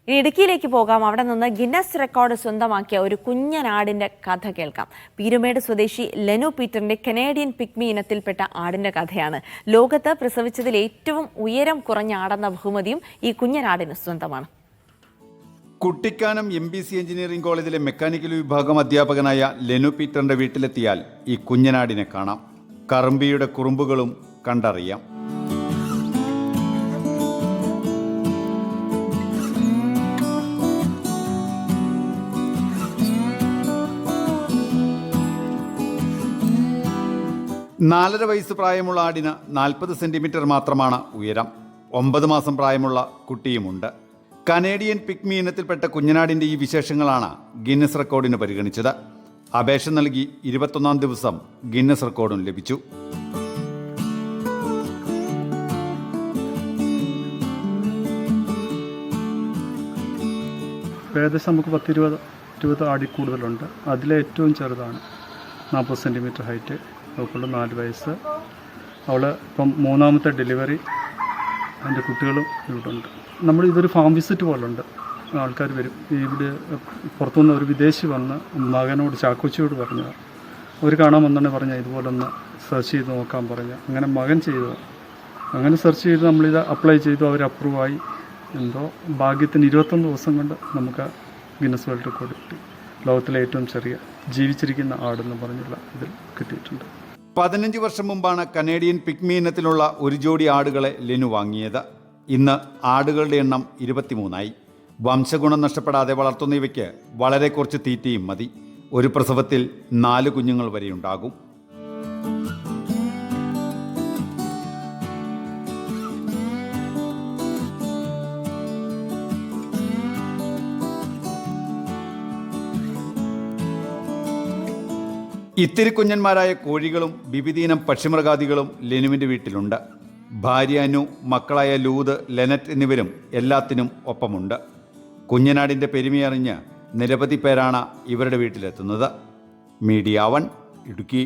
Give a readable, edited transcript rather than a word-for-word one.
ഇനി ഇടുക്കിയിലേക്ക് പോകാം. അവിടെ നിന്ന് ഗിന്നസ് റെക്കോർഡ് സ്വന്തമാക്കിയ ഒരു കുഞ്ഞനാടിന്റെ കഥ കേൾക്കാം. പീരുമേട് സ്വദേശി ലെനു പീറ്ററിന്റെ കനേഡിയൻ പിഗ്മി ഇനത്തിൽപ്പെട്ട ആടിന്റെ കഥയാണ്. ലോകത്ത് പ്രസവിച്ചതിൽ ഏറ്റവും ഉയരം കുറഞ്ഞ ആടെന്ന ബഹുമതിയും ഈ കുഞ്ഞനാടിന് സ്വന്തമാണ്. കുട്ടിക്കാനം MBC എഞ്ചിനീയറിംഗ് കോളേജിലെ മെക്കാനിക്കൽ വിഭാഗം അധ്യാപകനായ ലെനു പീറ്ററിന്റെ വീട്ടിലെത്തിയാൽ ഈ കുഞ്ഞനാടിനെ കാണാം. കറുമ്പിയുടെ കുറുമ്പുകളും കണ്ടറിയാം. നാലര വയസ്സ് പ്രായമുള്ള ആടിന് 40 സെന്റിമീറ്റർ മാത്രമാണ് ഉയരം. 9 മാസം പ്രായമുള്ള കുട്ടിയുമുണ്ട്. കനേഡിയൻ പിഗ്മി ഇനത്തിൽപ്പെട്ട കുഞ്ഞനാടിൻ്റെ ഈ വിശേഷങ്ങളാണ് ഗിന്നസ് റെക്കോർഡിന് പരിഗണിച്ചത്. അപേക്ഷ നൽകി 21-ാം ദിവസം ഗിന്നസ് റെക്കോർഡും ലഭിച്ചു. ഏകദേശം നമുക്ക് 10-20 ആടി കൂടുതലുണ്ട്. അതിലെ ഏറ്റവും ചെറുതാണ് 40 സെൻറ്റിമീറ്റർ ഹൈറ്റ്. അവൾക്കുള്ള 4 വയസ്സ്. അവൾ ഇപ്പം 3ാമത്തെ ഡെലിവറി. അതിൻ്റെ കുട്ടികളും ഇവിടെ ഉണ്ട്. ഇതൊരു ഫാം വിസിറ്റ് പോലുണ്ട്. ആൾക്കാർ വരും. ഇവിടെ പുറത്തുനിന്ന് ഒരു വിദേശി വന്ന് മകനോട് ചാക്കോച്ചിയോട് പറഞ്ഞതാണ്. അവർ കാണാൻ വന്നാണ് പറഞ്ഞാൽ ഇതുപോലൊന്ന് സെർച്ച് ചെയ്ത് നോക്കാൻ പറഞ്ഞാൽ. അങ്ങനെ മകൻ ചെയ്തു. അങ്ങനെ സെർച്ച് ചെയ്ത് നമ്മളിത് അപ്ലൈ ചെയ്തു. അവർ അപ്രൂവായി. എന്തോ ഭാഗ്യത്തിന് 21 ദിവസം കൊണ്ട് നമുക്ക് ഗിന്നസ് വേൾഡ് റെക്കോർഡ് കിട്ടി. ലോകത്തിലെ ഏറ്റവും ചെറിയ ജീവിച്ചിരിക്കുന്ന ആടെന്ന് പറഞ്ഞുള്ള ഇതിൽ കിട്ടിയിട്ടുണ്ട്. 15 വർഷം മുമ്പാണ് കനേഡിയൻ പിഗ്മി ഇനത്തിലുള്ള ഒരു ജോഡി ആടുകളെ ലെനു വാങ്ങിയത്. ഇന്ന് ആടുകളുടെ എണ്ണം 23ആയി. വംശഗുണം നഷ്ടപ്പെടാതെ വളർത്തുന്ന ഇവയ്ക്ക് വളരെ കുറച്ച് തീറ്റയും മതി. ഒരു പ്രസവത്തിൽ 4 കുഞ്ഞുങ്ങൾ വരെയുണ്ടാകും. ഇത്തിരി കുഞ്ഞന്മാരായ കോഴികളും വിവിധയിനം പക്ഷിമൃഗാദികളും ലെനുവിൻ്റെ വീട്ടിലുണ്ട്. ഭാര്യ അനു, മക്കളായ ലൂത്, ലെനറ്റ് എന്നിവരും എല്ലാത്തിനും ഒപ്പമുണ്ട്. കുഞ്ഞനാടിൻ്റെ പെരുമയറിഞ്ഞ് നിരവധി പേരാണ് ഇവരുടെ വീട്ടിലെത്തുന്നത്. മീഡിയ 1 ഇടുക്കി.